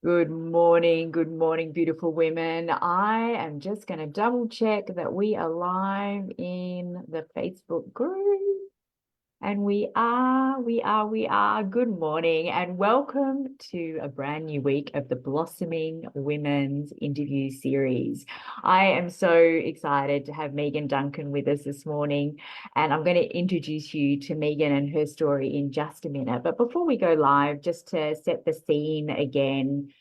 Good morning, beautiful women. I am just going to double check that we are live in the Facebook group. And we are. Good morning and welcome to a brand new week of the Blossoming Women's Interview Series. I am so excited to have Meahan Duncan with us this morning, and I'm going to introduce you to Meagan and her story in just a minute. But before we go live, just to set the scene again,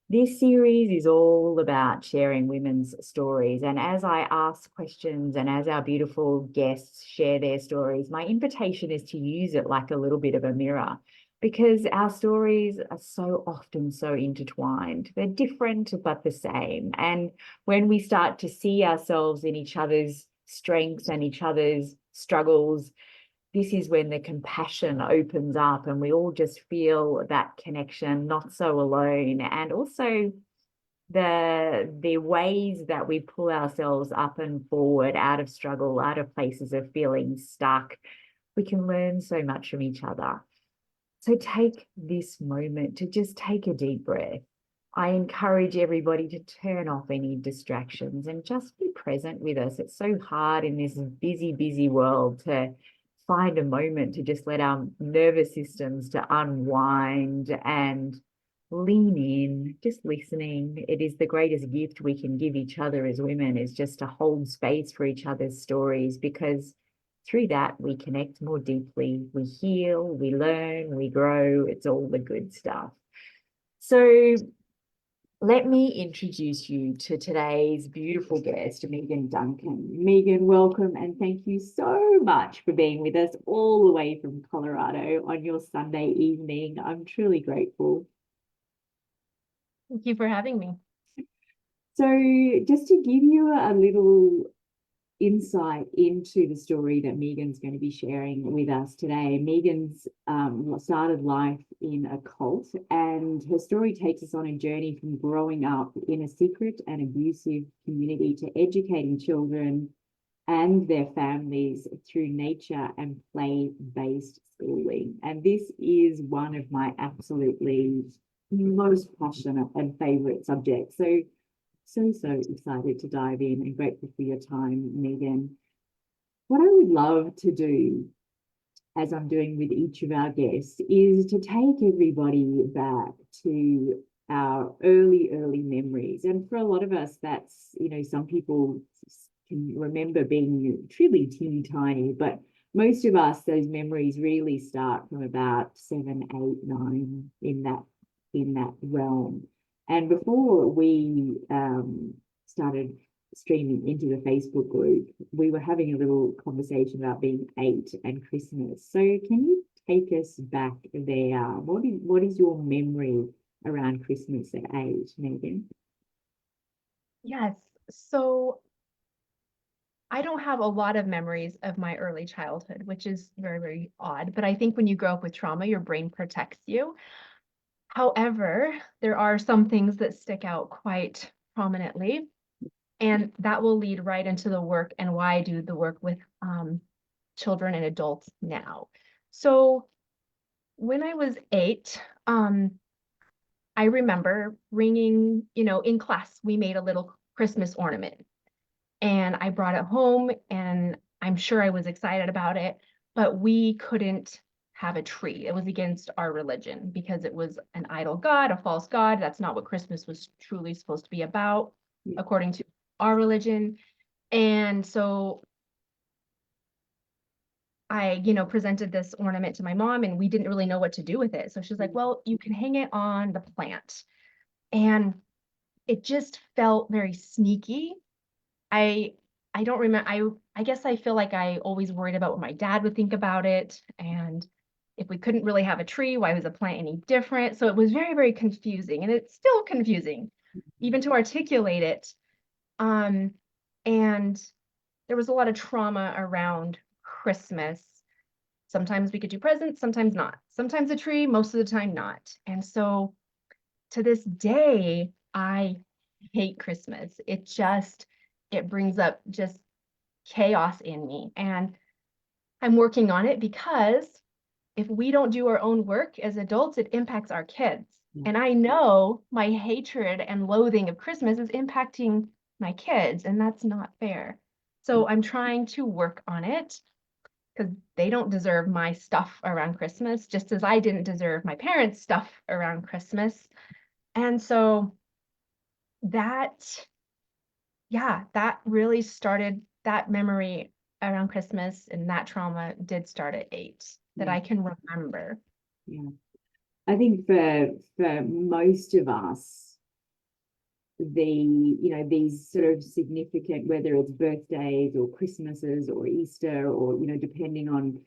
this series is all about sharing women's stories. And as I ask questions and as our beautiful guests share their stories, my invitation is to use it like a little bit of a mirror, because our stories are so often so intertwined. They're different, but the same. And when we start to see ourselves in each other's strengths and each other's struggles, this is when the compassion opens up and we all just feel that connection, not so alone. And also the ways that we pull ourselves up and forward out of struggle, out of places of feeling stuck. We can learn so much from each other. So take this moment to just take a deep breath. I encourage everybody to turn off any distractions and just be present with us. It's so hard in this busy, busy world to find a moment to just let our nervous systems to unwind and lean in, just listening. It is the greatest gift we can give each other as women, is just to hold space for each other's stories, because through that we connect more deeply, we heal, we learn, we grow. It's all the good stuff. So let me introduce you to today's beautiful guest, Meahan Duncan. Meagan, welcome, and thank you so much for being with us all the way from Colorado on your Sunday evening. I'm truly grateful. Thank you for having me. So just to give you a little insight into the story that Meagan's going to be sharing with us today. Meagan's started life in a cult, and her story takes us on a journey from growing up in a secret and abusive community to educating children and their families through nature and play-based schooling. And this is one of my absolutely most passionate and favorite subjects. So excited to dive in and grateful for your time, Meagan. What I would love to do, as I'm doing with each of our guests, is to take everybody back to our early memories. And for a lot of us, that's, some people can remember being truly teeny tiny, but most of us, those memories really start from about 7, 8, 9 in that realm. And before we started streaming into the Facebook group, we were having a little conversation about being 8 and Christmas. So can you take us back there? What is your memory around Christmas at 8, Meagan? Yes. So I don't have a lot of memories of my early childhood, which is very, very odd. But I think when you grow up with trauma, your brain protects you. However, there are some things that stick out quite prominently, and that will lead right into the work and why I do the work with children and adults now. So when I was 8, I remember ringing, in class, we made a little Christmas ornament and I brought it home and I'm sure I was excited about it, but we couldn't have a tree. It was against our religion because it was an idol god, a false god. That's not what Christmas was truly supposed to be about, according to our religion. And so I, presented this ornament to my mom and we didn't really know what to do with it. So she's like, well, you can hang it on the plant. And it just felt very sneaky. I I don't remember. I guess I feel like I always worried about what my dad would think about it, and if we couldn't really have a tree, why was the plant any different? So it was very, very confusing, and it's still confusing, even to articulate it. Um, and there was a lot of trauma around Christmas. Sometimes we could do presents, sometimes not. Sometimes a tree, most of the time not. And so to this day, I hate Christmas. It brings up just chaos in me. And I'm working on it because if we don't do our own work as adults, it impacts our kids. Yeah. And I know my hatred and loathing of Christmas is impacting my kids, and that's not fair. So I'm trying to work on it because they don't deserve my stuff around Christmas, just as I didn't deserve my parents' stuff around Christmas. And so that, yeah, that really started that memory around Christmas, and that trauma did start at 8 that Yeah. I can remember. Yeah. I think for most of us, these sort of significant, whether it's birthdays or Christmases or Easter, or depending on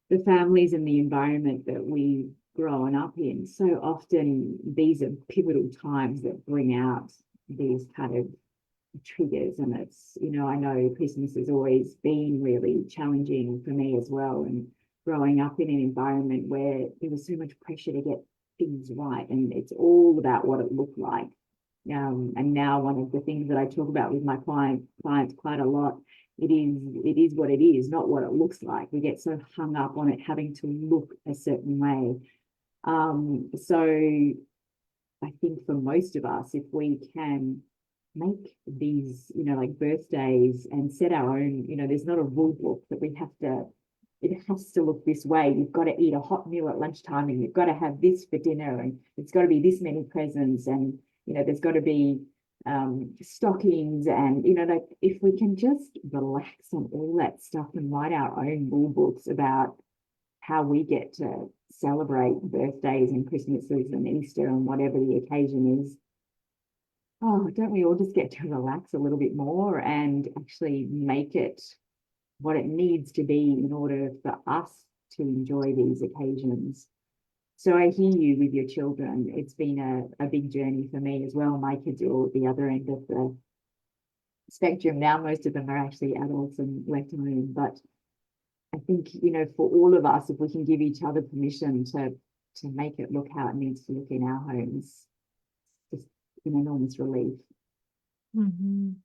the families and the environment that we've grown up in, so often these are pivotal times that bring out these kind of triggers. And I know Christmas has always been really challenging for me as well, and growing up in an environment where there was so much pressure to get things right, and it's all about what it looked like. And now one of the things that I talk about with my clients quite a lot, it is what it is, not what it looks like. We get so hung up on it having to look a certain way. So I think for most of us, if we can make these, like birthdays, and set our own, there's not a rule book that it has to look this way. You've got to eat a hot meal at lunchtime, and you've got to have this for dinner, and it's got to be this many presents, and, there's got to be stockings, and, like, if we can just relax on all that stuff and write our own rule books about how we get to celebrate birthdays and Christmases and Easter and whatever the occasion is. Oh, don't we all just get to relax a little bit more and actually make it what it needs to be in order for us to enjoy these occasions? So I hear you with your children. It's been a big journey for me as well. My kids are all at the other end of the spectrum now. Most of them are actually adults and left home. But I think, for all of us, if we can give each other permission to make it look how it needs to look in our homes, just an enormous relief. Mhm.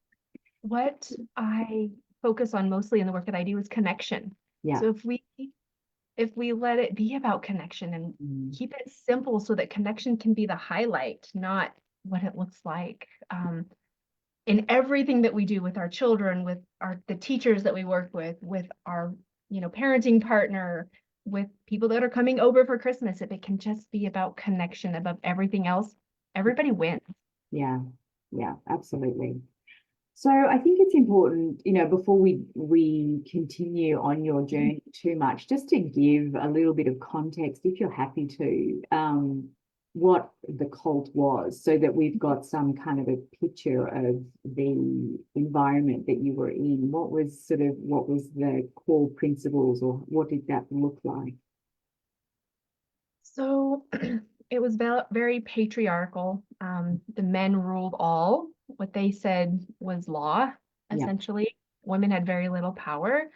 What I focus on mostly in the work that I do is connection. Yeah. So if we let it be about connection and keep it simple so that connection can be the highlight, not what it looks like. In everything that we do with our children, with the teachers that we work with our, parenting partner, with people that are coming over for Christmas, if it can just be about connection above everything else, everybody wins. Yeah. Yeah, absolutely. So I think it's important, before we continue on your journey too much, just to give a little bit of context, if you're happy to, what the cult was, so that we've got some kind of a picture of the environment that you were in. What was the core principles, or what did that look like? So it was very patriarchal. The men ruled all. What they said was law, Yeah. essentially. Women had very little power.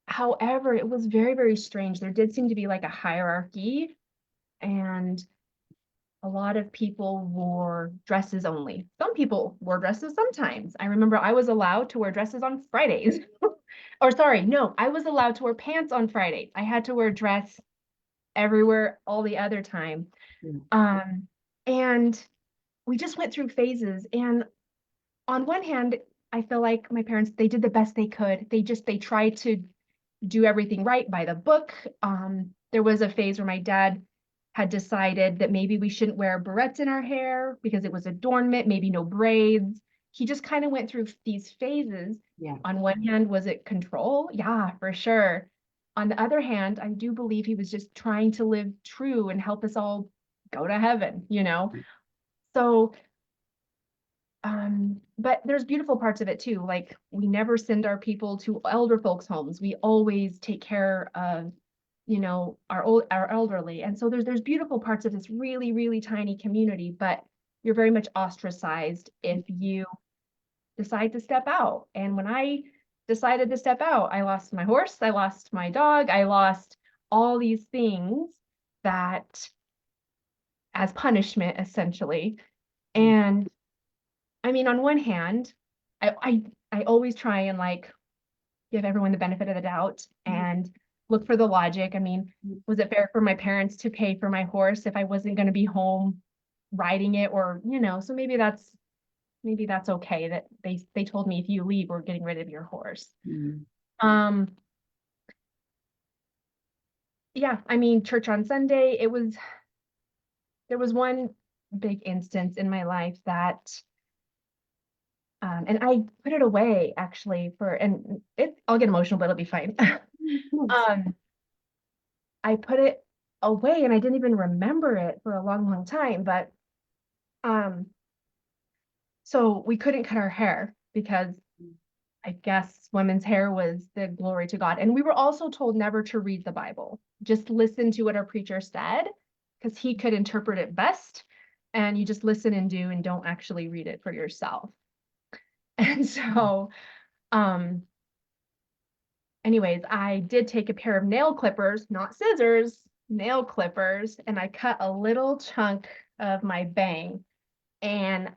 However, it was very, very strange. There did seem to be like a hierarchy, and a lot of people wore dresses only. Some people wore dresses sometimes. I remember I was allowed to wear dresses on Fridays. Or sorry, no, I was allowed to wear pants on Fridays. I had to wear a dress everywhere all the other time. Yeah. And we just went through phases. And on one hand, I feel like my parents, they did the best they could. They tried to do everything right by the book. There was a phase where my dad had decided that maybe we shouldn't wear barrettes in our hair because it was adornment, maybe no braids. He just kind of went through these phases. Yeah. On one hand, was it control? Yeah, for sure. On the other hand, I do believe he was just trying to live true and help us all go to heaven. So, but there's beautiful parts of it too. Like, we never send our people to elder folks' homes. We always take care of, our elderly. And so there's beautiful parts of this really, really tiny community, but you're very much ostracized if you decide to step out. And when I decided to step out, I lost my horse, I lost my dog, I lost all these things that as punishment, essentially. And I mean, on one hand, I always try and like give everyone the benefit of the doubt and look for the logic. I mean, was it fair for my parents to pay for my horse if I wasn't going to be home riding it, or, so maybe that's okay that they told me, if you leave, we're getting rid of your horse. Yeah, I mean, church on Sunday, there was one big instance in my life that, and I put it away actually I'll get emotional, but it'll be fine. I put it away and I didn't even remember it for a long, long time, but, so we couldn't cut our hair because I guess women's hair was the glory to God. And we were also told never to read the Bible, just listen to what our preacher said, because he could interpret it best. And you just listen and do, and don't actually read it for yourself. And so, anyways, I did take a pair of nail clippers, not scissors, nail clippers, and I cut a little chunk of my bang. And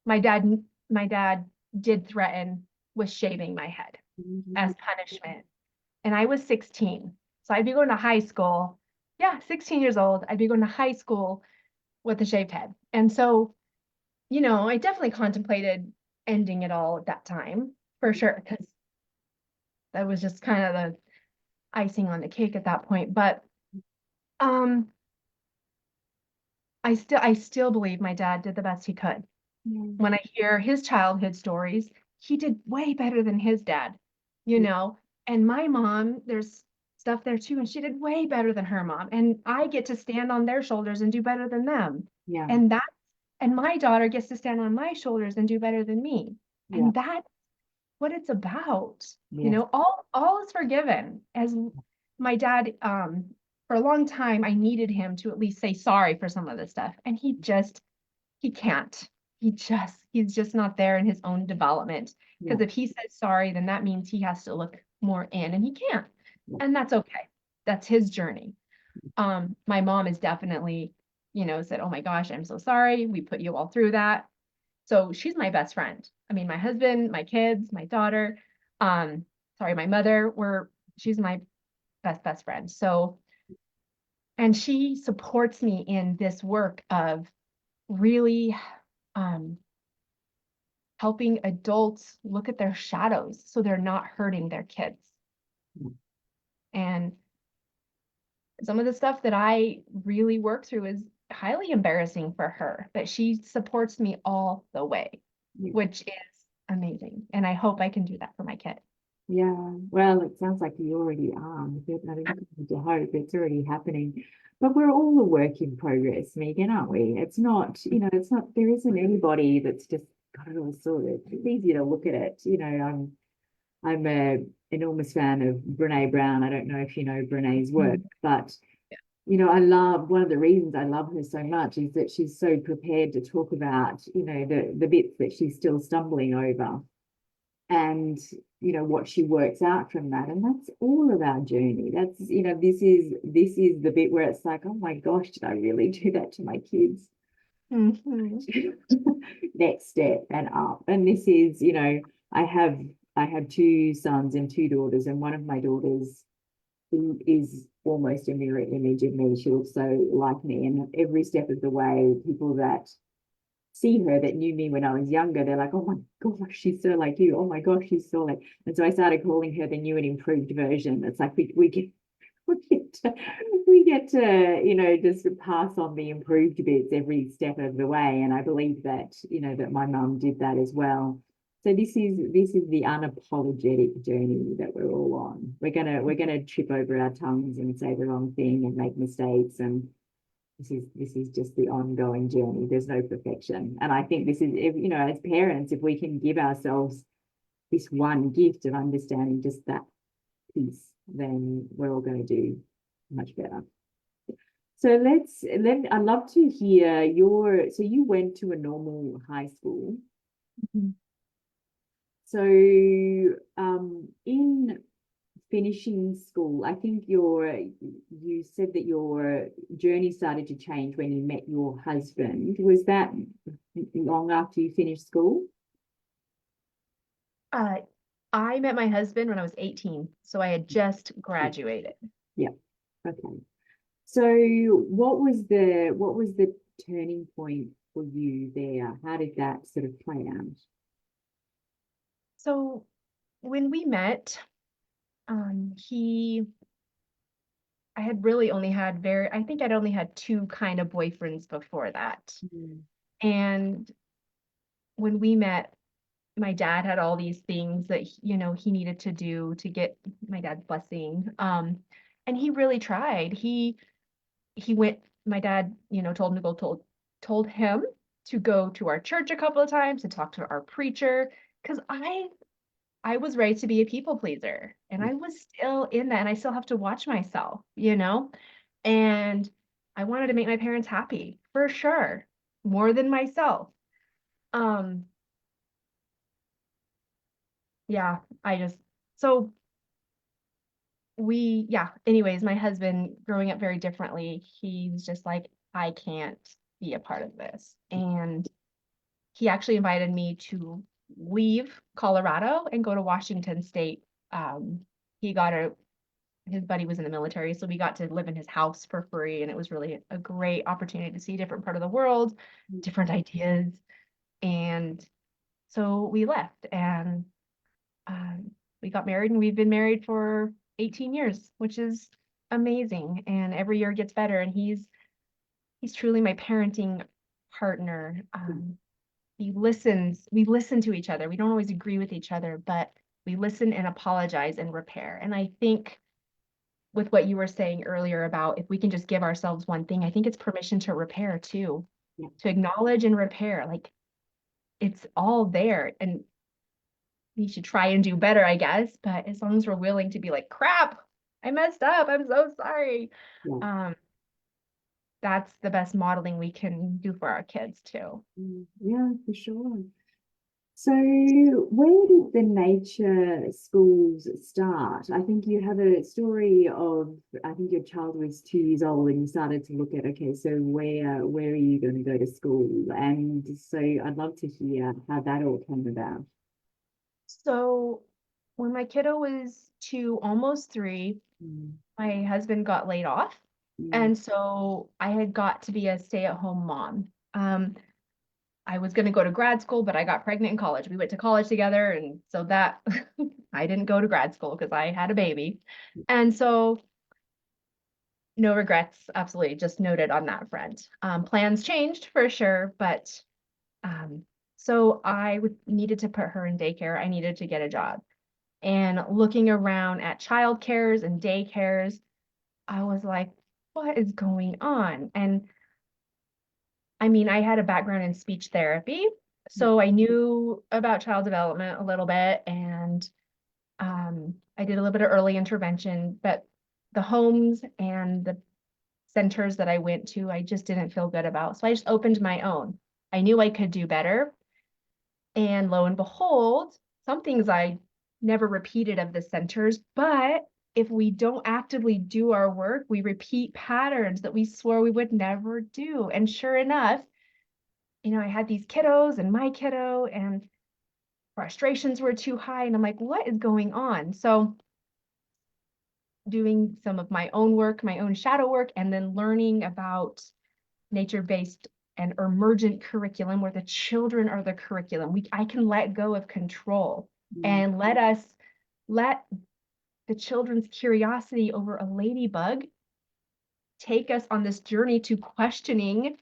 my dad did threaten with shaving my head as punishment. And I was 16. So I'd be going to high school. Yeah, 16 years old. I'd be going to high school with a shaved head. And so, I definitely contemplated ending it all at that time, for sure, because that was just kind of the icing on the cake at that point. But I still believe my dad did the best he could. When I hear his childhood stories, he did way better than his dad, and my mom, there's stuff there too, and she did way better than her mom. And I get to stand on their shoulders and do better than them. Yeah. And my daughter gets to stand on my shoulders and do better than me. Yeah. And that's what it's about. Yeah. All is forgiven. As my dad, for a long time, I needed him to at least say sorry for some of this stuff. And he can't. He's just not there in his own development. Because if he says sorry, then that means he has to look more in, and he can't. And that's okay. That's his journey. My mom is definitely, said, oh my gosh, I'm so sorry. We put you all through that. So she's my best friend. I mean, my husband, my kids, my daughter, my mother, she's my best friend. So, and she supports me in this work of really, helping adults look at their shadows so they're not hurting their kids. And some of the stuff that I really work through is highly embarrassing for her, but she supports me all the way, which is amazing. And I hope I can do that for my kid. Yeah, well, it sounds like you already are. I think to hope it's already happening. But we're all a work in progress, Meagan, aren't we? It's not, there isn't anybody that's just got it all sorted. It's easy to look at it. I'm a enormous fan of Brene Brown. I don't know if you know Brene's work, but I love, one of the reasons I love her so much is that she's so prepared to talk about, the bits that she's still stumbling over, and what she works out from that. And that's all of our journey. That's, this is the bit where it's like, oh my gosh, did I really do that to my kids? Next step and up. And this is, I have two sons and two daughters, and one of my daughters is almost a mirror image of me. She looks so like me, and every step of the way, people that see her that knew me when I was younger, they're like, oh my gosh, she's so like you. Oh my gosh, she's so like. And so I started calling her the new and improved version. It's like we get to just pass on the improved bits every step of the way. And I believe that that my mum did that as well. So this is the unapologetic journey that we're all on. We're gonna trip over our tongues and say the wrong thing and make mistakes, and this is just the ongoing journey. There's no perfection. And I think this is, as parents, if we can give ourselves this one gift of understanding just that piece, then we're all going to do much better. So I'd love to hear so you went to a normal high school. So in finishing school, I think you said that your journey started to change when you met your husband. Was that long after you finished school? I met my husband when I was 18, so I had just Yeah. graduated. Yeah. Okay. So what was the turning point for you there? How did that sort of play out? So when we met, he I had really only had I think I'd only had two kind of boyfriends before that. Mm, And when we met, my dad had all these things that he needed to do to get my dad's blessing. And he really tried. He went, my dad, told him to go told him to go to our church a couple of times to talk to our preacher because I was ready to be a people pleaser and yeah. I was still in that and I still have to watch myself. And I wanted to make my parents happy for sure, more than myself. Um, yeah, I just so anyways, my husband growing up very differently, he's just like, I can't be a part of this. And he actually invited me to leave Colorado and go to Washington State. Um, he got his buddy was in the military, so we got to live in his house for free, and it was really a great opportunity to see a different part of the world, different ideas. And so we left, and um, we got married, and we've been married for 18 years, which is amazing. And every year gets better, and he's truly my parenting partner. We listen to each other. We don't always agree with each other, but we listen and apologize and repair. And I think with what you were saying earlier about if we can just give ourselves one thing, I think it's permission to repair too, Yeah. to acknowledge and repair. Like it's all there. And we should try and do better, I guess. But as long as we're willing to be like, crap, I messed up. I'm so sorry. Yeah. Um, that's the best modeling we can do for our kids too. Yeah, for sure. So, where did the nature schools start? I think you have a story of, I think your child was 2 years old and you started to look at, okay, so where are you going to go to school? And so I'd love to hear how that all came about. So when my kiddo was 2, almost 3, Mm, my husband got laid off. mm, And so I had got to be a stay-at-home mom. I was going to go to grad school, but I got pregnant in college. We went to college together. And so that I didn't go to grad school because I had a baby. And so no regrets, absolutely, just noted on that front. Plans changed for sure, but um, so needed to put her in daycare. I needed to get a job. And looking around at childcares and daycares, I was like, what is going on? And I mean, I had a background in speech therapy, so I knew about child development a little bit, and I did a little bit of early intervention, but the homes and the centers that I went to, I just didn't feel good about. So I just opened my own. I knew I could do better. And lo and behold, some things I never repeated of the centers, but if we don't actively do our work, we repeat patterns that we swore we would never do. And sure enough, I had these kiddos and my kiddo, and frustrations were too high. And I'm like, what is going on? So, doing some of my own work, my own shadow work, and then learning about nature-based and emergent curriculum where the children are the curriculum. I can let go of control mm, and let the children's curiosity over a ladybug take us on this journey to questioning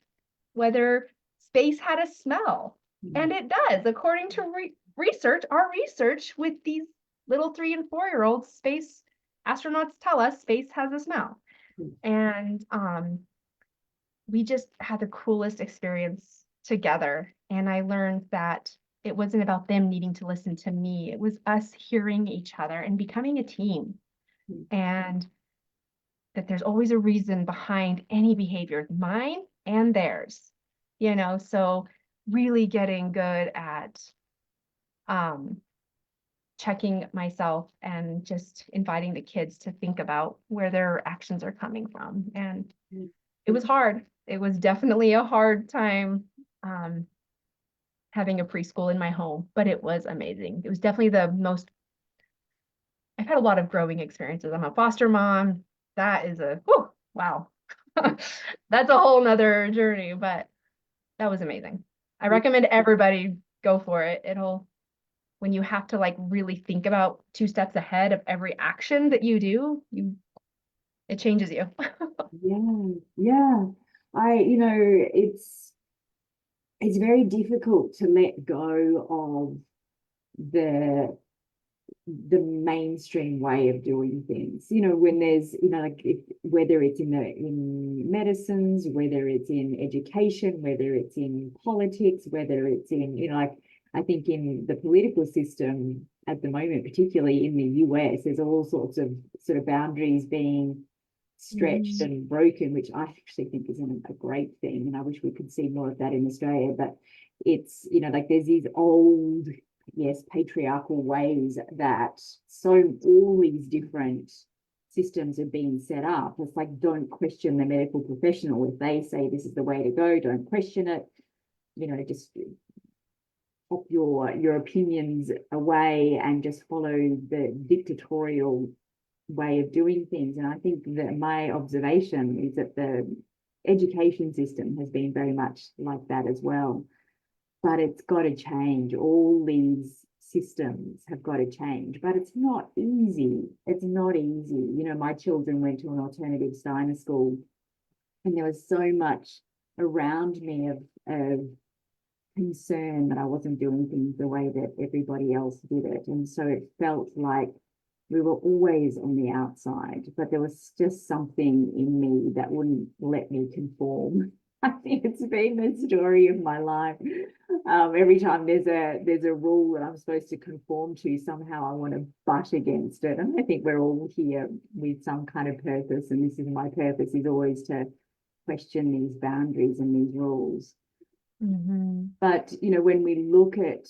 whether space had a smell. mm, And it does, according to our research with these little 3 and 4-year-olds, space astronauts tell us space has a smell. mm, And we just had the coolest experience together. And I learned that it wasn't about them needing to listen to me. It was us hearing each other and becoming a team. mm, And that there's always a reason behind any behavior, mine and theirs. So really getting good at um, checking myself and just inviting the kids to think about where their actions are coming from. And mm. it was hard. It was definitely a hard time um, having a preschool in my home, but it was amazing. It was definitely the most I've had a lot of growing experiences. I'm a foster mom. That is whew, wow. That's a whole nother journey, but that was amazing. I recommend everybody go for it. When you have to like really think about 2 steps ahead of every action that you do, it changes you. Yeah, yeah. It's very difficult to let go of the mainstream way of doing things. When there's, whether it's in medicines, whether it's in education, whether it's in politics, whether it's in, like I think in the political system at the moment, particularly in the US, there's all sorts of sort of boundaries being stretched and broken, which I actually think isn't a great thing. And I wish we could see more of that in Australia. But it's, like there's these old, yes, patriarchal ways that all these different systems are being set up. It's like, don't question the medical professional. If they say this is the way to go, don't question it. Just pop your opinions away and just follow the dictatorial way of doing things. And I think that my observation is that the education system has been very much like that as well. But it's got to change. All these systems have got to change, but it's not easy. It's not easy. My children went to an alternative science school, and there was so much around me of concern that I wasn't doing things the way that everybody else did it. And so it felt like we were always on the outside, but there was just something in me that wouldn't let me conform. I think it's been the story of my life. Every time there's a rule that I'm supposed to conform to, somehow I want to butt against it. And I think we're all here with some kind of purpose, and this is my purpose, is always to question these boundaries and these rules. But when we look at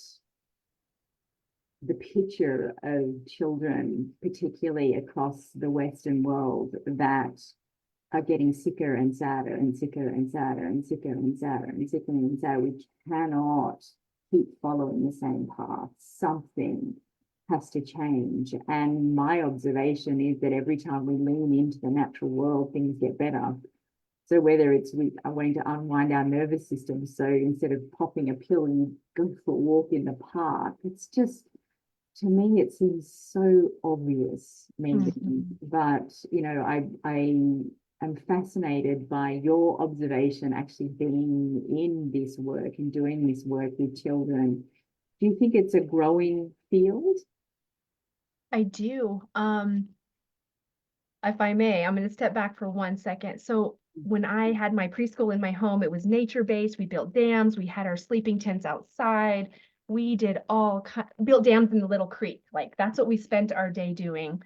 the picture of children, particularly across the Western world, that are getting sicker and sadder and sicker and sadder and sicker and sadder and sicker and sadder. We cannot keep following the same path. Something has to change. And my observation is that every time we lean into the natural world, things get better. So whether it's we are wanting to unwind our nervous system, so instead of popping a pill, you go for a walk in the park. It's just, to me, it seems so obvious, Meagan. But I'm fascinated by your observation, actually being in this work and doing this work with children. Do you think it's a growing field? I do. If I may, I'm going to step back for 1 second. So when I had my preschool in my home, it was nature-based. We built dams. We had our sleeping tents outside. We did built dams in the little creek. Like that's what we spent our day doing.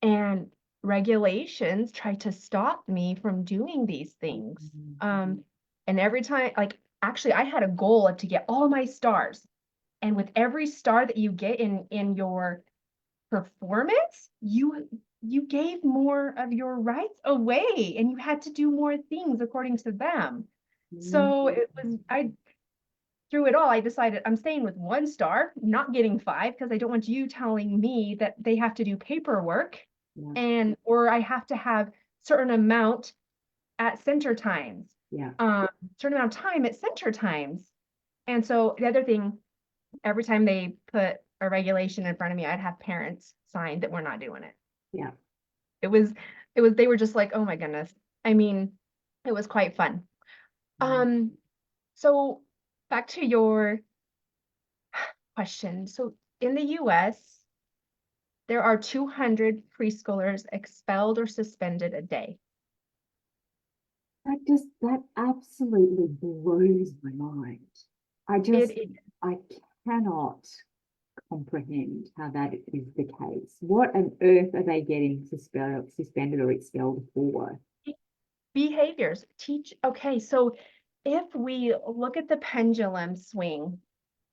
And regulations tried to stop me from doing these things. And every time, like actually I had a goal of to get all my stars. And with every star that you get in your performance, you gave more of your rights away, and you had to do more things according to them. So through it all, I decided I'm staying with 1 star, not getting 5, because I don't want you telling me that they have to do paperwork or I have to have certain amount at center times. Certain amount of time at center times. And so the other thing, every time they put a regulation in front of me, I'd have parents sign that we're not doing it. It was they were just like, oh my goodness. I mean, it was quite fun. So back to your question. So in the US, there are 200 preschoolers expelled or suspended a day. That absolutely blows my mind. I cannot comprehend how that is the case. What on earth are they getting suspended or expelled for? Behaviors. Okay, so if we look at the pendulum swing,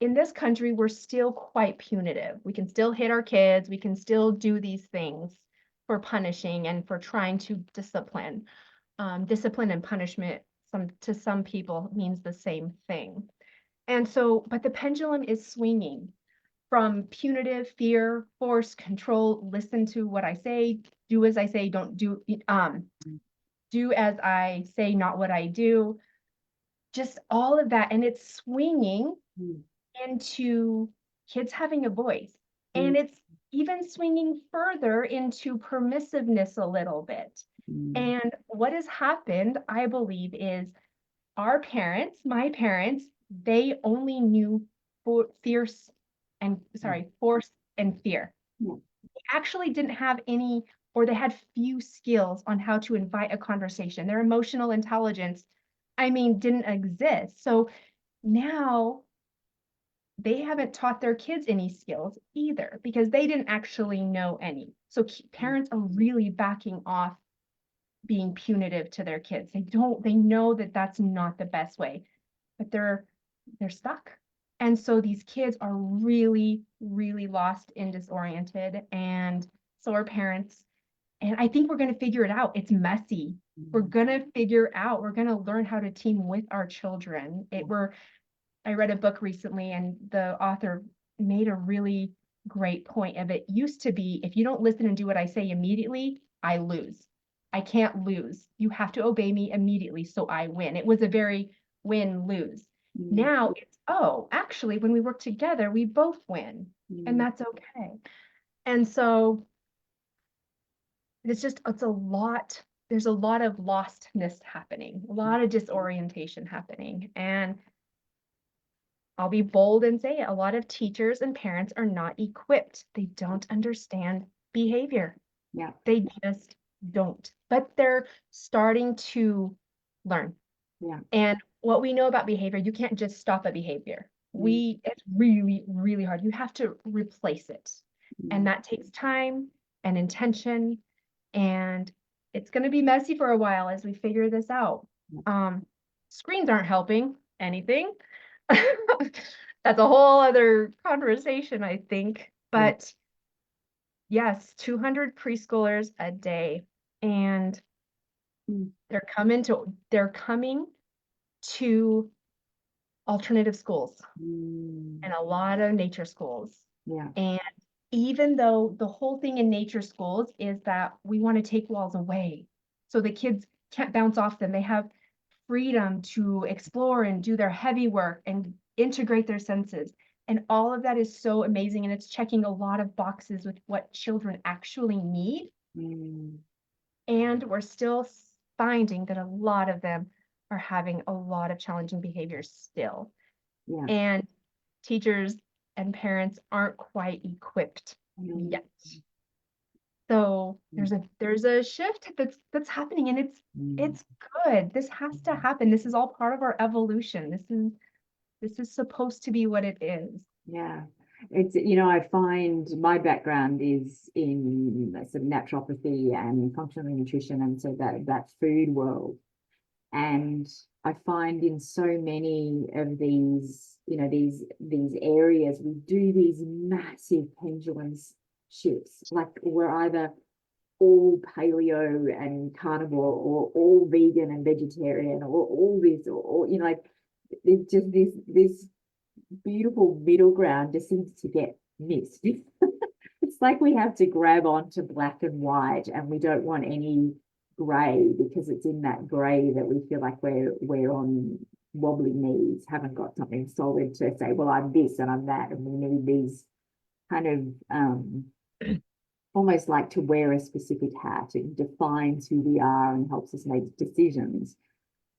in this country, we're still quite punitive. We can still hit our kids. We can still do these things for punishing and for trying to discipline. Discipline and punishment to some people means the same thing. And so, but the pendulum is swinging. from punitive, fear, force, control, listen to what I say, do as I say, don't do, do as I say, not what I do. Just all of that. And it's swinging into kids having a voice. And it's even swinging further into permissiveness a little bit. And what has happened, I believe, is our parents, my parents, they only knew force and fear. They actually didn't have any, or they had few skills on how to invite a conversation. Their emotional intelligence, I mean, didn't exist. So now they haven't taught their kids any skills either because they didn't actually know any. So parents are really backing off being punitive to their kids. They know that that's not the best way, but they're stuck. And so these kids are really, really lost and disoriented. And so are parents. And I think we're going to figure it out. It's messy. We're going to figure out, we're going to learn how to team with our children. I read a book recently and the author made a really great point of it. Used to be, if you don't listen and do what I say immediately, I lose. I can't lose. You have to obey me immediately so I win. It was a very win-lose. Now it's, oh, actually, when we work together, we both win. And that's okay. And so it's a lot. There's a lot of lostness happening, a lot of disorientation happening. And I'll be bold and say it, a lot of teachers and parents are not equipped. They don't understand behavior. Yeah. They just don't, but they're starting to learn. Yeah. And what we know about behavior, you can't just stop a behavior. It's really, really hard. You have to replace it. And that takes time and intention. And it's going to be messy for a while as we figure this out. Screens aren't helping anything. That's a whole other conversation, I think. But yes, 200 preschoolers a day. And they're coming to alternative schools and a lot of nature schools. Yeah. And even though the whole thing in nature schools is that we want to take walls away so the kids can't bounce off them. They have freedom to explore and do their heavy work and integrate their senses. And all of that is so amazing. And it's checking a lot of boxes with what children actually need. And we're still finding that a lot of them are having a lot of challenging behaviors still. Yeah. And teachers and parents aren't quite equipped yet. So there's a shift that's happening, and it's good. This has to happen. This is all part of our evolution. This is supposed to be what it is. Yeah. It's, I find my background is in sort of naturopathy and functional nutrition, and so that food world. And I find in so many of these, these areas, we do these massive pendulum shifts. Like we're either all paleo and carnivore, or all vegan and vegetarian, or all this, or like it's just this beautiful middle ground just seems to get missed. It's like we have to grab onto black and white, and we don't want any gray, because it's in that gray that we feel like we're on wobbly knees, haven't got something solid to say, well, I'm this and I'm that, and we need these kind of almost like to wear a specific hat. It defines who we are and helps us make decisions.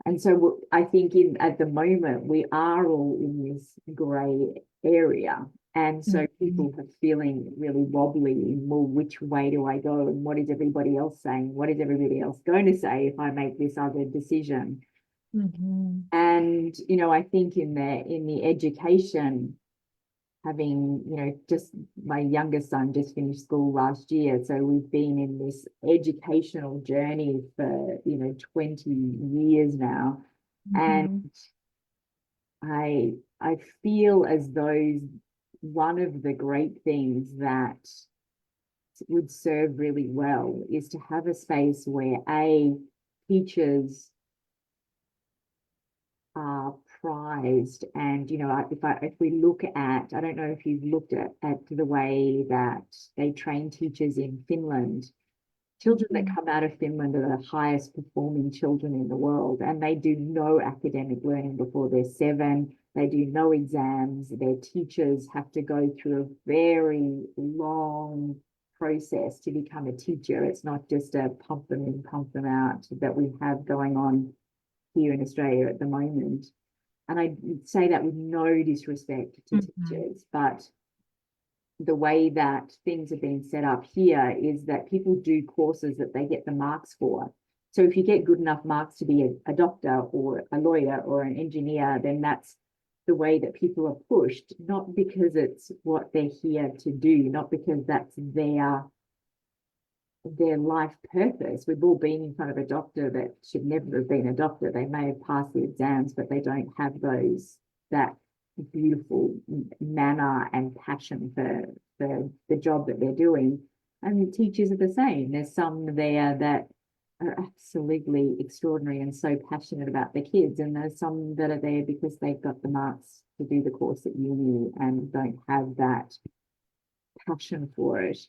And so I think at the moment we are all in this grey area. And so people are feeling really wobbly in, well, which way do I go? And what is everybody else saying? What is everybody else going to say if I make this other decision? And, I think in the education, having, just my youngest son just finished school last year. So we've been in this educational journey for, 20 years now. And I feel as though one of the great things that would serve really well is to have a space where teachers are prized. And, if we look at, I don't know if you've looked at the way that they train teachers in Finland. Children that come out of Finland are the highest performing children in the world, and they do no academic learning before they're 7. They do no exams. Their teachers have to go through a very long process to become a teacher. It's not just a pump them in, pump them out that we have going on here in Australia at the moment. And I say that with no disrespect to teachers, but the way that things are being set up here is that people do courses that they get the marks for. So if you get good enough marks to be a doctor or a lawyer or an engineer, then that's the way that people are pushed, not because it's what they're here to do, not because that's their life purpose. We've all been in front of a doctor that should never have been a doctor. They may have passed the exams, but they don't have that beautiful manner and passion for the job that they're doing. And the teachers are the same. There's some there that are absolutely extraordinary and so passionate about the kids, and there's some that are there because they've got the marks to do the course at uni and don't have that passion for it.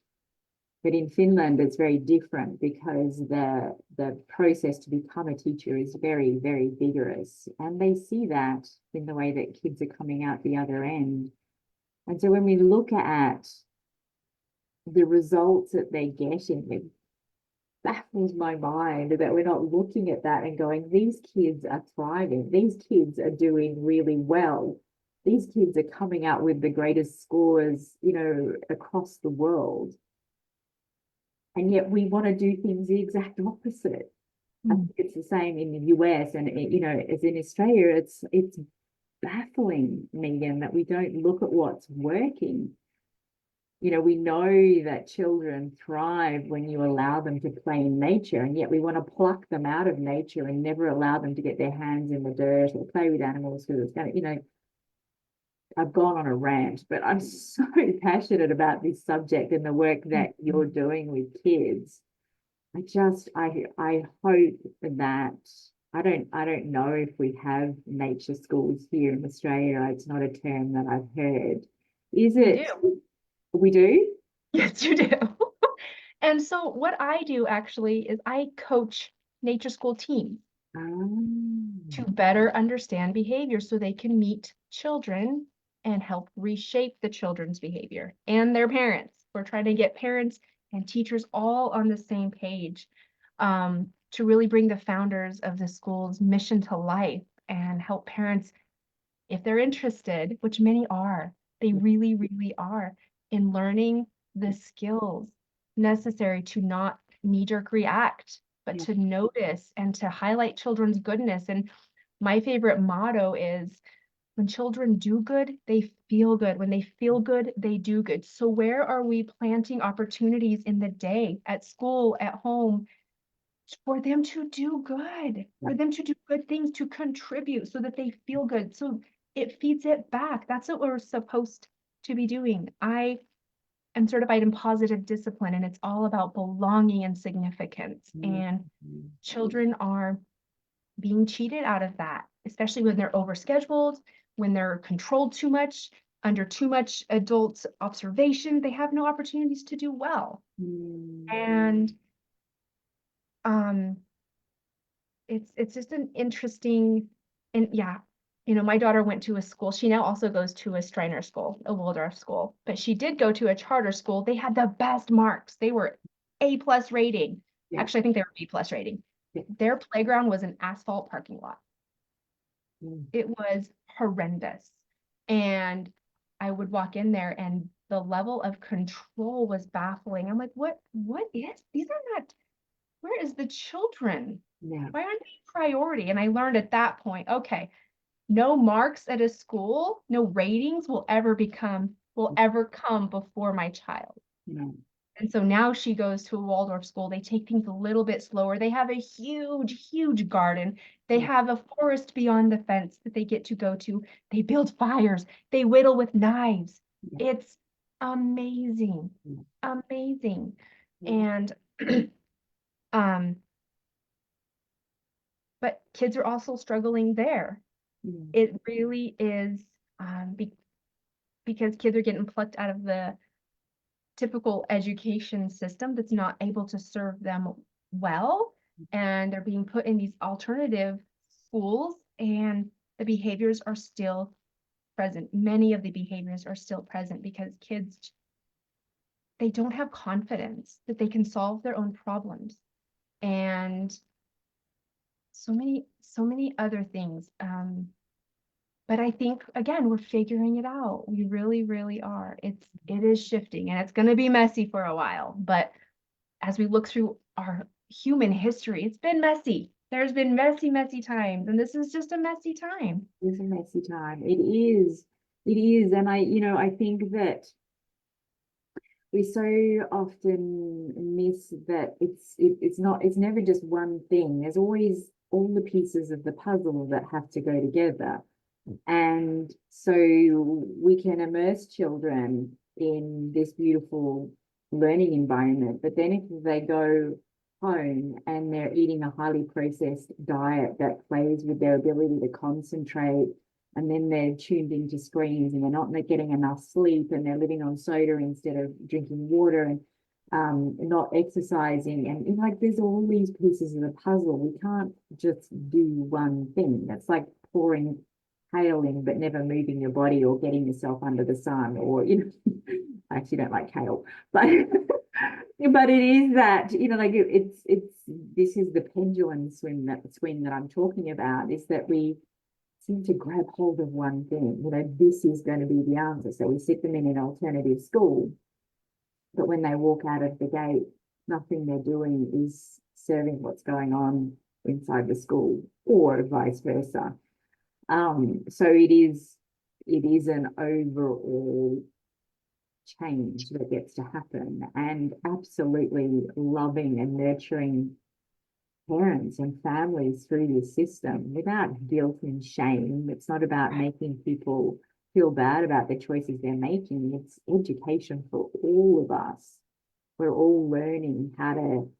But in Finland, it's very different because the process to become a teacher is very, very vigorous. And they see that in the way that kids are coming out the other end. And so when we look at the results that they're getting, it baffles my mind that we're not looking at that and going, these kids are thriving. These kids are doing really well. These kids are coming out with the greatest scores, across the world. And yet we want to do things the exact opposite. I think it's the same in the US and, as in Australia, it's baffling, Meagan, that we don't look at what's working. We know that children thrive when you allow them to play in nature, and yet we want to pluck them out of nature and never allow them to get their hands in the dirt or play with animals because it's going to, I've gone on a rant, but I'm so passionate about this subject and the work that you're doing with kids. I hope that I don't know if we have nature schools here in Australia. It's not a term that I've heard. Is it? We do? Yes, you do. And so what I do actually is I coach nature school teams to better understand behavior so they can meet children and help reshape the children's behavior and their parents. We're trying to get parents and teachers all on the same page to really bring the founders of the school's mission to life and help parents, if they're interested, which many are, they really, really are, in learning the skills necessary to not knee-jerk react, but to notice and to highlight children's goodness. And my favorite motto is, when children do good, they feel good. When they feel good, they do good. So where are we planting opportunities in the day, at school, at home, for them to do good, for them to do good things, to contribute so that they feel good? So it feeds it back. That's what we're supposed to be doing. I am certified in positive discipline, and it's all about belonging and significance. And children are being cheated out of that, especially when they're overscheduled, when they're controlled too much, under too much adult observation. They have no opportunities to do well. And it's just an interesting, and my daughter went to a school. She now also goes to a Steiner school, a Waldorf school, but she did go to a charter school. They had the best marks. They were A+ rating. Actually, I think they were B+ rating. Their playground was an asphalt parking lot. It was horrendous. And I would walk in there and the level of control was baffling. I'm like, what is, these are not, where is the children? Why aren't they priority? And I learned at that point, okay, no marks at a school, no ratings will ever come before my child. And so now she goes to a Waldorf school. They take things a little bit slower. They have a huge, huge garden. They have a forest beyond the fence that they get to go to. They build fires. They whittle with knives. It's amazing, amazing. And but kids are also struggling there. Mm. It really is, because kids are getting plucked out of the typical education system that's not able to serve them well, and they're being put in these alternative schools, and the behaviors are still present. Many of the behaviors are still present because kids, they don't have confidence that they can solve their own problems, and so many other things. But I think, again, we're figuring it out. We really, really are. It is shifting, and it's going to be messy for a while. But as we look through our human history, it's been messy. There's been messy, messy times, and this is just a messy time. It's a messy time. It is. It is. And I think that we so often miss that it's never just one thing. There's always all the pieces of the puzzle that have to go together. And so we can immerse children in this beautiful learning environment, but then if they go home and they're eating a highly processed diet that plays with their ability to concentrate, and then they're tuned into screens and they're not getting enough sleep, and they're living on soda instead of drinking water, and not exercising, and like there's all these pieces of the puzzle. We can't just do one thing. That's like pouring hail in but never moving your body or getting yourself under the sun, or I actually don't like hail, but but it is that, like it's this is the pendulum swing that I'm talking about, is that we seem to grab hold of one thing. This is going to be the answer, so we sit them in an alternative school, but when they walk out of the gate, nothing they're doing is serving what's going on inside the school, or vice versa. So it is an overall change that gets to happen, and absolutely loving and nurturing parents and families through this system without guilt and shame. It's not about making people feel bad about the choices they're making. It's education for all of us. We're all learning how to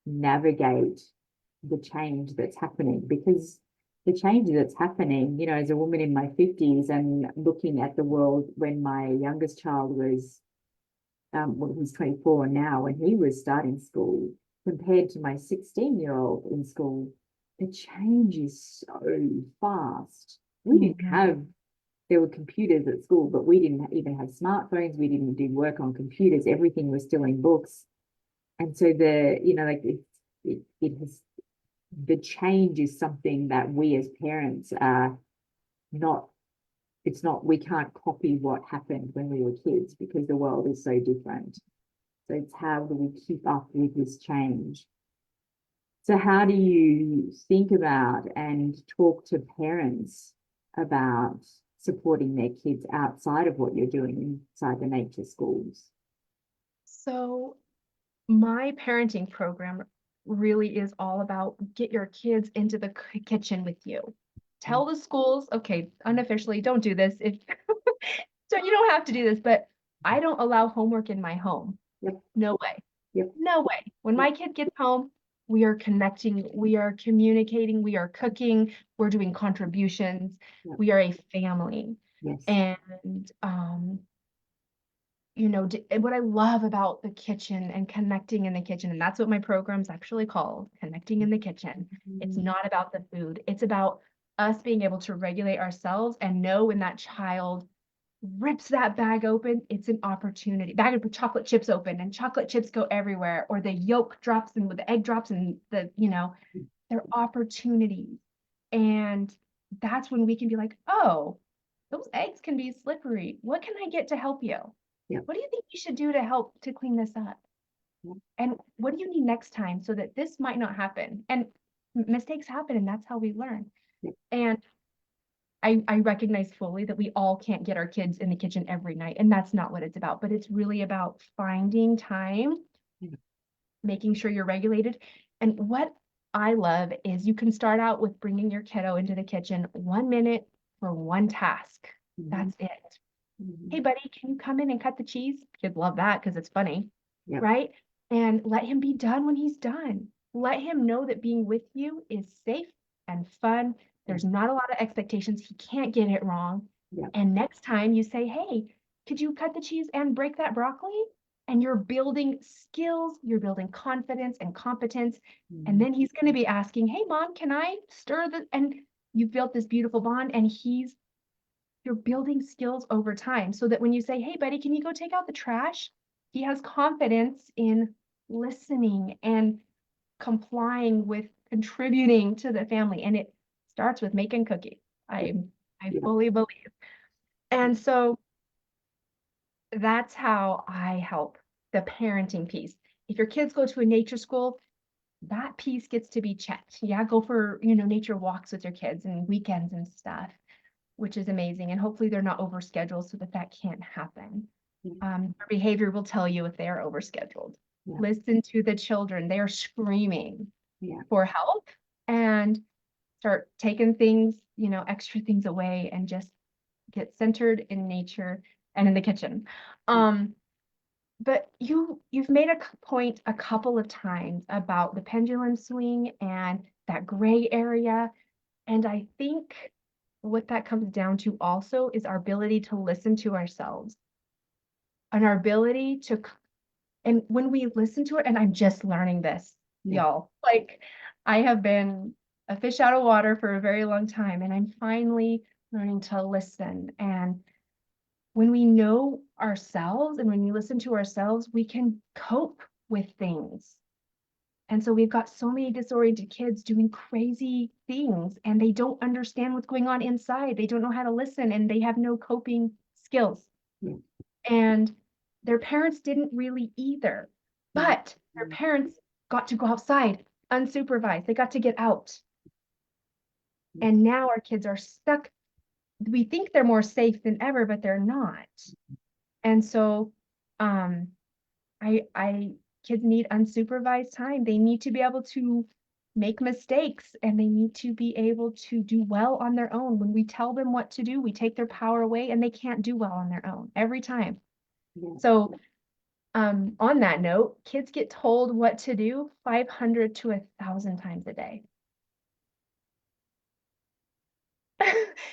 navigate the change that's happening, because the change that's happening, as a woman in my 50s and looking at the world when my youngest child was, he's 24 now, when he was starting school, compared to my 16-year-old in school, the change is so fast. We didn't have, there were computers at school, but we didn't even have smartphones. We didn't do work on computers. Everything was still in books. And so the change is something that we as parents are not, we can't copy what happened when we were kids, because the world is so different. So it's how do we keep up with this change? So how do you think about and talk to parents about supporting their kids outside of what you're doing inside the nature schools? So my parenting program really is all about get your kids into the kitchen with you. Tell the schools, okay, unofficially, don't do this if so you don't have to do this, but I don't allow homework in my home. Yep. No way. Yep. No way. When my kid gets home, we are connecting, we are communicating, we are cooking, we're doing contributions, Yep. we are a family. Yes. And what I love about the kitchen and connecting in the kitchen, and that's what my program's actually called, Connecting in the Kitchen. It's not about the food. It's about us being able to regulate ourselves and know when that child rips that bag open, it's an opportunity. Bag of chocolate chips open and chocolate chips go everywhere, or the yolk drops and the egg drops and they're opportunities. And that's when we can be like, oh, those eggs can be slippery. What can I get to help you? Yeah. What do you think you should do to help to clean this up? Yeah. And what do you need next time so that this might not happen? And mistakes happen, and that's how we learn. Yeah. And I recognize fully that we all can't get our kids in the kitchen every night, and that's not what it's about, but it's really about finding time, making sure you're regulated. And what I love is you can start out with bringing your kiddo into the kitchen 1 minute for one task. That's it. Hey, buddy, can you come in and cut the cheese? Kids love that because it's funny, right? And let him be done when he's done. Let him know that being with you is safe and fun. There's not a lot of expectations. He can't get it wrong. Yeah. And next time you say, hey, could you cut the cheese and break that broccoli? And you're building skills, you're building confidence and competence. And then he's going to be asking, hey, Mom, can I stir the, and you've built this beautiful bond, and you're building skills over time so that when you say, hey, buddy, can you go take out the trash? He has confidence in listening and complying with contributing to the family. And it starts with making cookies. I fully believe. And so that's how I help the parenting piece. If your kids go to a nature school, that piece gets to be checked. Yeah, go for, nature walks with your kids and weekends and stuff, which is amazing. And hopefully they're not overscheduled so that can't happen. Their behavior will tell you if they are overscheduled. Listen to the children. They are screaming for help, and start taking things, extra things away, and just get centered in nature and in the kitchen. But you've made a point a couple of times about the pendulum swing and that gray area. And I think what that comes down to also is our ability to listen to ourselves and our ability to, and when we listen to it, and I'm just learning this, y'all, like I have been a fish out of water for a very long time, and I'm finally learning to listen. And when we know ourselves and when we listen to ourselves, we can cope with things. And so we've got so many disoriented kids doing crazy things, and they don't understand what's going on inside. They don't know how to listen, and they have no coping skills. And their parents didn't really either, but their parents got to go outside unsupervised. They got to get out. And now our kids are stuck. We think they're more safe than ever, but they're not. And so kids need unsupervised time. They need to be able to make mistakes, and they need to be able to do well on their own. When we tell them what to do, we take their power away, and they can't do well on their own every time. So on that note, kids get told what to do 500 to 1,000 times a day.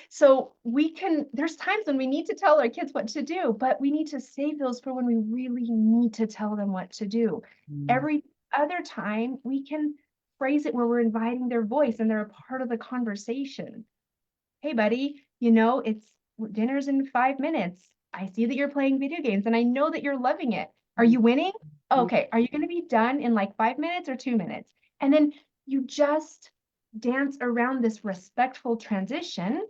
So there's times when we need to tell our kids what to do, but we need to save those for when we really need to tell them what to do. Every other time we can phrase it where we're inviting their voice and they're a part of the conversation. Hey, buddy, it's dinner's in 5 minutes. I see that you're playing video games and I know that you're loving it. Are you winning? Okay. Are you going to be done in like 5 minutes or 2 minutes? And then you just dance around this respectful transition,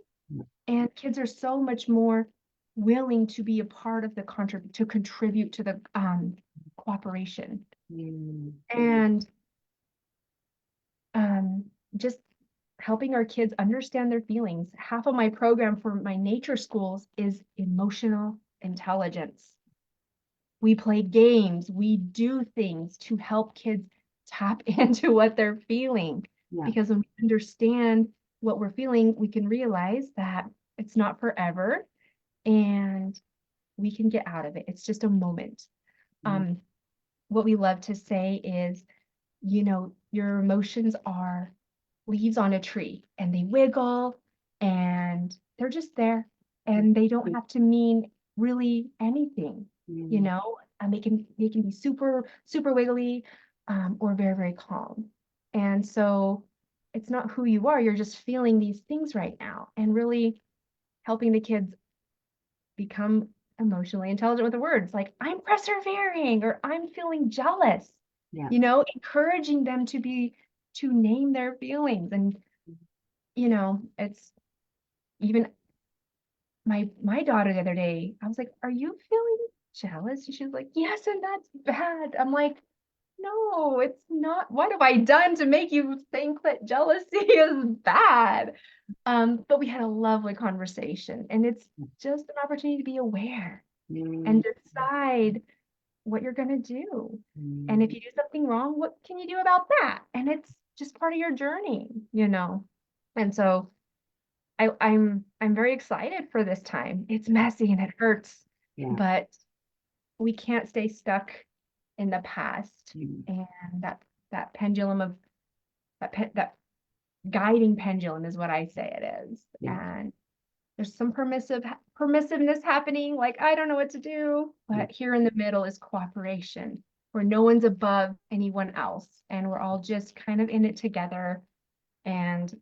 and kids are so much more willing to be a part of the to contribute to the cooperation. And just helping our kids understand their feelings. Half of my program for my nature schools is emotional intelligence. We play games, we do things to help kids tap into what they're feeling. Because when we understand what we're feeling, we can realize that it's not forever and we can get out of it. It's just a moment. What we love to say is, your emotions are leaves on a tree, and they wiggle, and they're just there, and they don't have to mean really anything, and they can be super, super wiggly, or very, very calm. And so it's not who you are, you're just feeling these things right now, and really helping the kids become emotionally intelligent with the words like, I'm persevering, or I'm feeling jealous, encouraging them to name their feelings. And, it's even my daughter the other day, I was like, are you feeling jealous? And she's like, yes, and that's bad. I'm like, no, it's not. What have I done to make you think that jealousy is bad? But we had a lovely conversation, and it's just an opportunity to be aware and decide what you're going to do. And if you do something wrong, what can you do about that? And it's just part of your journey, And so I'm very excited for this time. It's messy and it hurts, but we can't stay stuck in the past. And that pendulum of that guiding pendulum is what I say it is. Yeah. And there's some permissiveness happening, like I don't know what to do, but here in the middle is cooperation, where no one's above anyone else, and we're all just kind of in it together, and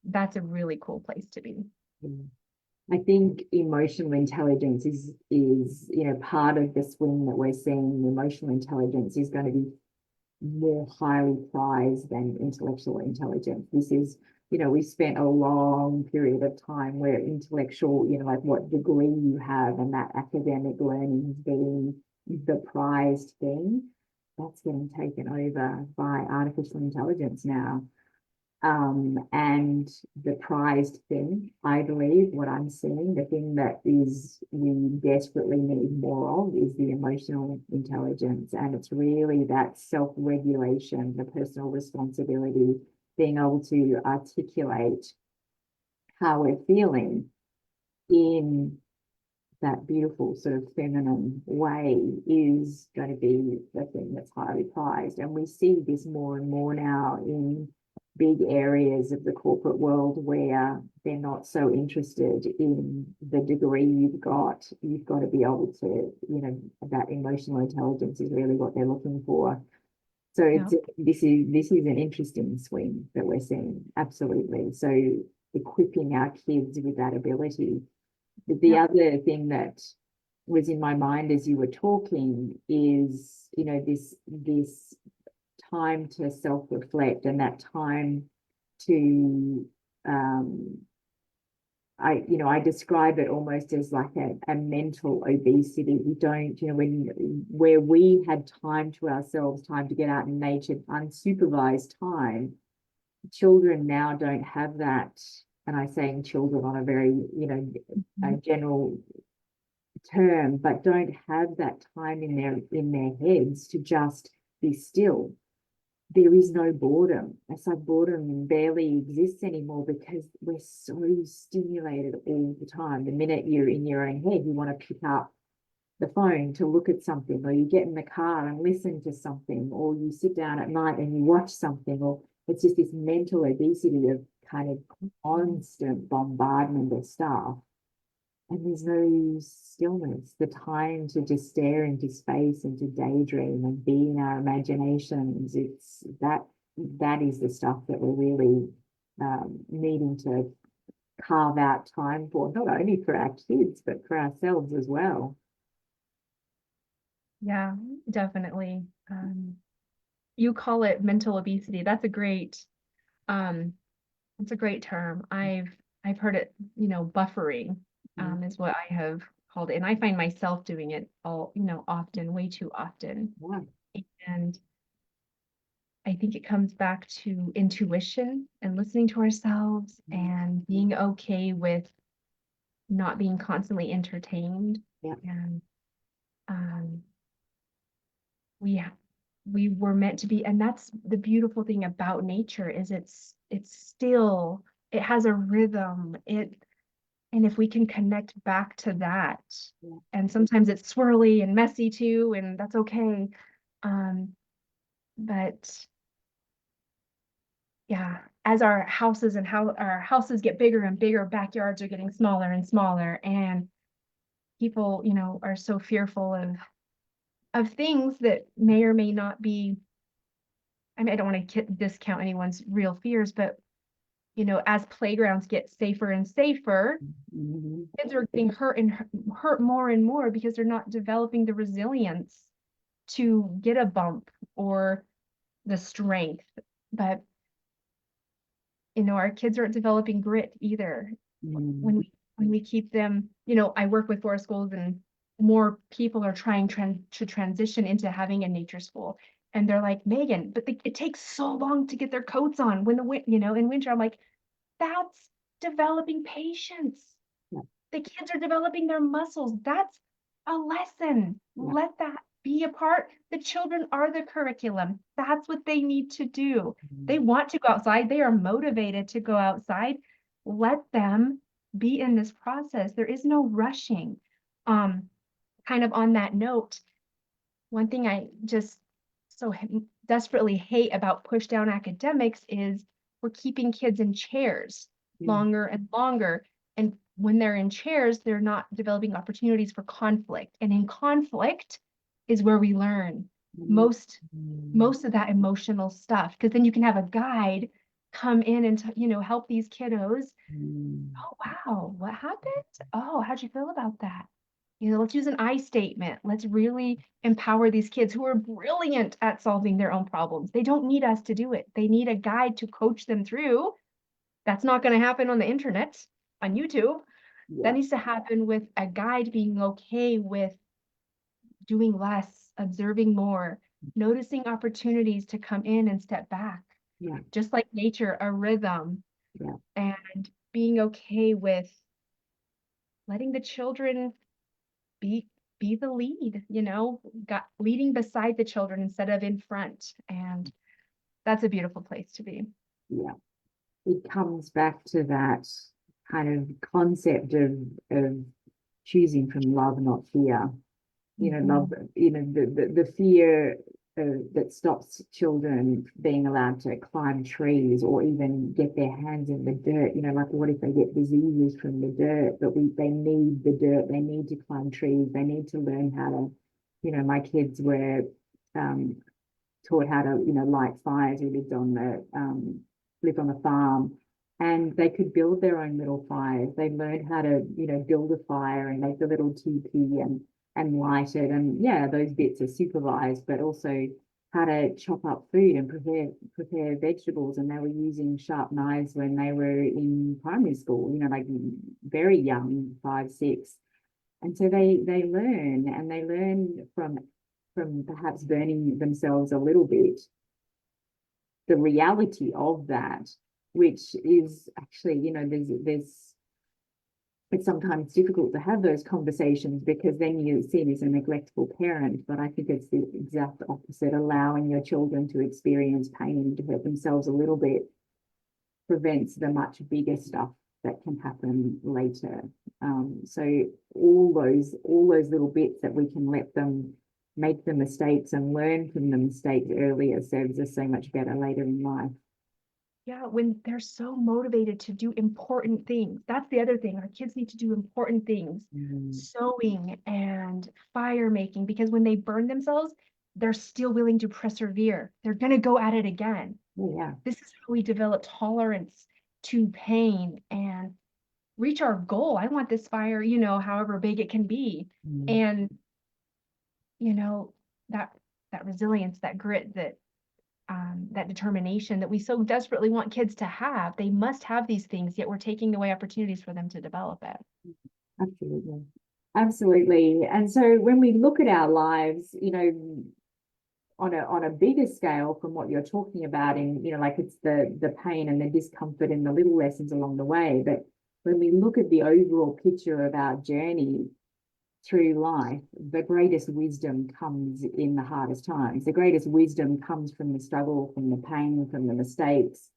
that's a really cool place to be. I think emotional intelligence is part of the swing that we're seeing. Emotional intelligence is going to be more highly prized than intellectual intelligence. This is, we spent a long period of time where intellectual, like what degree you have and that academic learning being the prized thing. That's getting taken over by artificial intelligence now. And the prized thing, I believe, what I'm seeing, the thing that is we desperately need more of is the emotional intelligence. And it's really that self-regulation, the personal responsibility, being able to articulate how we're feeling in that beautiful sort of feminine way is going to be the thing that's highly prized. And we see this more and more now in big areas of the corporate world where they're not so interested in the degree you've got. You've got to be able to, that emotional intelligence is really what they're looking for. So this is an interesting swing that we're seeing, absolutely. So equipping our kids with that ability. The other thing that was in my mind as you were talking is, this time to self-reflect and that time to I describe it almost as like a mental obesity. We don't, where we had time to ourselves, time to get out in nature, unsupervised time, children now don't have that. And I say children on a very, a general term, but don't have that time in their heads to just be still. There is no boredom. It's like boredom barely exists anymore because we're so stimulated all the time. The minute you're in your own head, you want to pick up the phone to look at something, or you get in the car and listen to something, or you sit down at night and you watch something, or it's just this mental obesity of kind of constant bombardment of stuff. And there's no stillness, the time to just stare into space and to daydream and be in our imaginations. It's that is the stuff that we're really needing to carve out time for, not only for our kids, but for ourselves as well. Yeah, definitely. You call it mental obesity. That's a great term. I've heard it, buffering. Is what I have called it. And I find myself doing it all, often, way too often. Yeah. And I think it comes back to intuition and listening to ourselves and being okay with not being constantly entertained. Yeah. And we were meant to be, and that's the beautiful thing about nature is it's still, it has a rhythm. And if we can connect back to that, and sometimes it's swirly and messy too, and that's okay. But yeah, as our houses get bigger and bigger, backyards are getting smaller and smaller, and people, are so fearful of things that may or may not be. I mean, I don't want to discount anyone's real fears, but as playgrounds get safer and safer, kids are getting hurt more and more because they're not developing the resilience to get a bump or the strength. But our kids aren't developing grit either. When we keep them, I work with forest schools, and more people are trying to transition into having a nature school. And they're like, Meagan, but it takes so long to get their coats on when in winter. I'm like, that's developing patience. Yeah. The kids are developing their muscles. That's a lesson. Yeah. Let that be a part. The children are the curriculum. That's what they need to do. They want to go outside. They are motivated to go outside. Let them be in this process. There is no rushing. Kind of on that note, one thing I just so desperately hate about push down academics is we're keeping kids in chairs longer and longer. And when they're in chairs, they're not developing opportunities for conflict. And in conflict is where we learn most of that emotional stuff. Because then you can have a guide come in and help these kiddos. Oh, wow, what happened? Oh, how'd you feel about that? Let's use an I statement. Let's really empower these kids who are brilliant at solving their own problems. They don't need us to do it. They need a guide to coach them through. That's not going to happen on the internet, on YouTube. That needs to happen with a guide being okay with doing less, observing more, noticing opportunities to come in and step back. Just like nature, a rhythm. And being okay with letting the children be the lead, leading beside the children instead of in front. And that's a beautiful place to be. It comes back to that kind of concept of choosing from love, not fear. Love, the fear that stops children being allowed to climb trees or even get their hands in the dirt. Like what if they get diseases from the dirt? But they need the dirt. They need to climb trees. They need to learn how to, my kids were taught how to, light fires. We lived on the farm, and they could build their own little fires. They learned how to, build a fire and make a little teepee and light it. And those bits are supervised, but also how to chop up food and prepare vegetables. And they were using sharp knives when they were in primary school, like very young, 5, 6. And so they learn from perhaps burning themselves a little bit, the reality of that, which is actually, it's sometimes difficult to have those conversations because then you're seen as a neglectful parent. But I think it's the exact opposite. Allowing your children to experience pain, to hurt themselves a little bit, prevents the much bigger stuff that can happen later. So all those little bits that we can let them make the mistakes and learn from the mistakes earlier serves us so much better later in life. When they're so motivated to do important things. That's the other thing. Our kids need to do important things, sewing and fire making, because when they burn themselves, they're still willing to persevere. They're going to go at it again. This is how we develop tolerance to pain and reach our goal. I want this fire, however big it can be. And, that resilience, that grit, that determination that we so desperately want kids to have. They must have these things, yet we're taking away opportunities for them to develop it. Absolutely. And so when we look at our lives, on a bigger scale from what you're talking about, in like it's the pain and the discomfort and the little lessons along the way, but when we look at the overall picture of our journey through life, the greatest wisdom comes in the hardest times. The greatest wisdom comes from the struggle, from the pain, from the mistakes.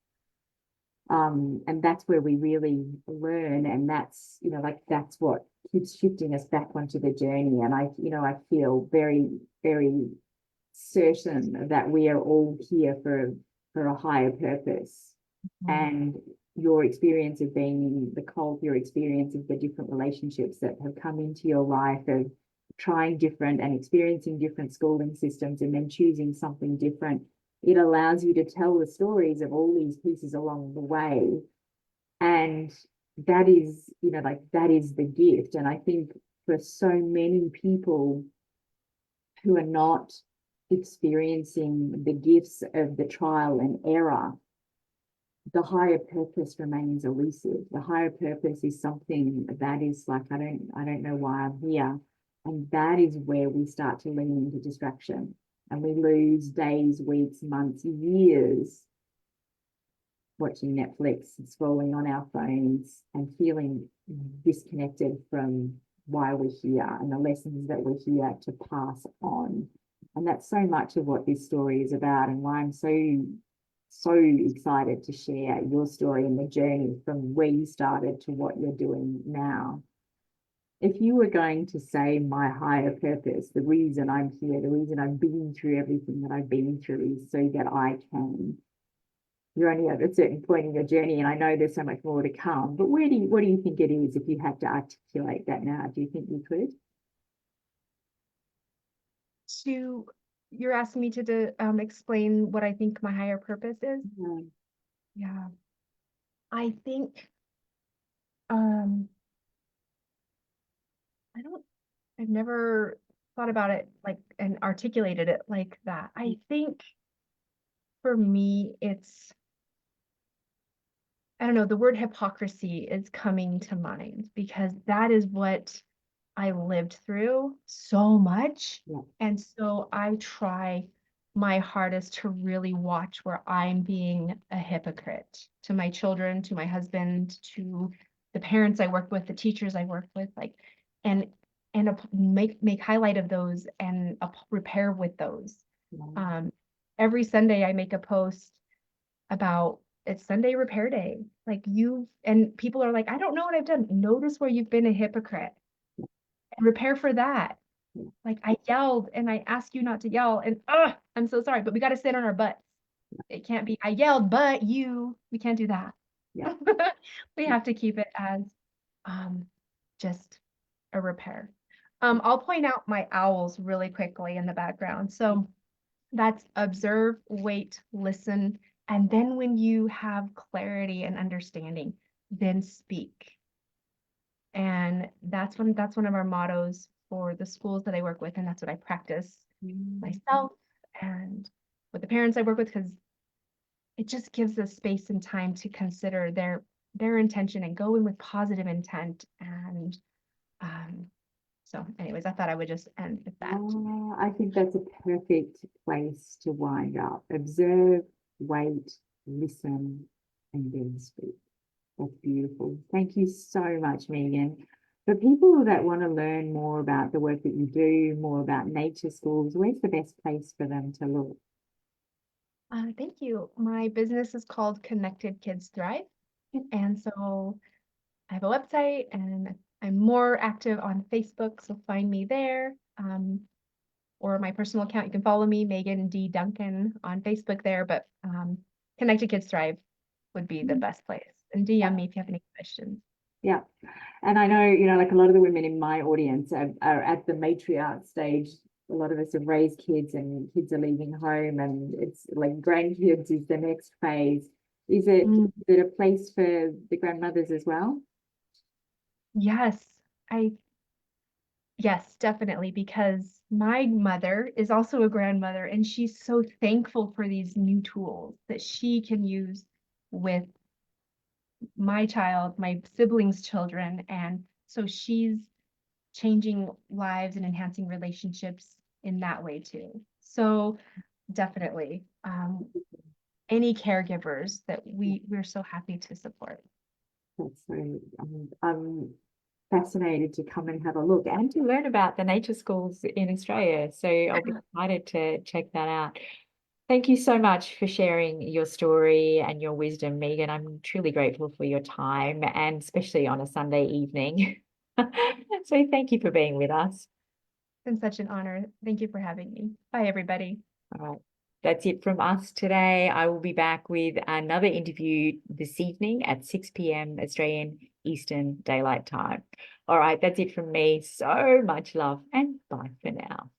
And that's where we really learn. And that's, that's what keeps shifting us back onto the journey. And I feel very, very certain that we are all here for a higher purpose. And your experience of being in the cult, your experience of the different relationships that have come into your life, of trying different and experiencing different schooling systems and then choosing something different, it allows you to tell the stories of all these pieces along the way. And that is, that is the gift. And I think for so many people who are not experiencing the gifts of the trial and error, the higher purpose remains elusive. The higher purpose is something that is like, I don't know why I'm here. And that is where we start to lean into distraction, and we lose days, weeks, months, years watching Netflix, scrolling on our phones and feeling disconnected from why we're here and the lessons that we're here to pass on. And that's so much of what this story is about, and why I'm so excited to share your story and the journey from where you started to what you're doing now. If you were going to say my higher purpose, the reason I'm here, the reason I've been through everything that I've been through is so that I can you're only at a certain point in your journey, and I know there's so much more to come, but what do you think it is if you had to articulate that now? Do you think you could? You're asking me to explain what I think my higher purpose is? Yeah. I think, I've never thought about it like and articulated it like that. I think for me, I don't know, the word hypocrisy is coming to mind because that is what I lived through so much. Yeah. And so I try my hardest to really watch where I'm being a hypocrite to my children, to my husband, to the parents I work with, the teachers I work with, like, and make highlight of those and repair with those. Yeah. Every Sunday I make a post about it's Sunday repair day. Like and people are like, I don't know what I've done. Notice where you've been a hypocrite and repair for that. Like I yelled and I asked you not to yell and I'm so sorry, but we got to sit on our butts. It can't be, I yelled, but we can't do that. Yeah. We have to keep it as just a repair. I'll point out my owls really quickly in the background. So that's observe, wait, listen, and then when you have clarity and understanding, then speak. And that's one of our mottos for the schools that I work with, and that's what I practice myself and with the parents I work with, because it just gives us space and time to consider their intention and go in with positive intent. And so anyways, I thought I would just end with that. I think that's a perfect place to wind up. Observe, wait, listen, and then speak. That's beautiful. Thank you so much, Meagan. For people that want to learn more about the work that you do, more about nature schools, where's the best place for them to look? Thank you. My business is called Connected Kids Thrive. And so I have a website and I'm more active on Facebook, so find me there. Or my personal account, you can follow me, Meahan D. Duncan on Facebook there, but Connected Kids Thrive would be the best place. And DM me if you have any questions. Yeah. And I know, like a lot of the women in my audience are at the matriarch stage. A lot of us have raised kids and kids are leaving home, and it's like grandkids is the next phase. Is it a place for the grandmothers as well? Yes, yes, definitely, because my mother is also a grandmother and she's so thankful for these new tools that she can use with my child, my siblings' children. And so she's changing lives and enhancing relationships in that way too. So definitely, any caregivers that we're so happy to support. That's so, I'm fascinated to come and have a look and to learn about the nature schools in Australia. So I'll be excited to check that out. Thank you so much for sharing your story and your wisdom, Meagan. I'm truly grateful for your time, and especially on a Sunday evening. So thank you for being with us. It's been such an honor. Thank you for having me. Bye, everybody. All right. That's it from us today. I will be back with another interview this evening at 6 p.m. Australian Eastern Daylight Time. All right, that's it from me. So much love and bye for now.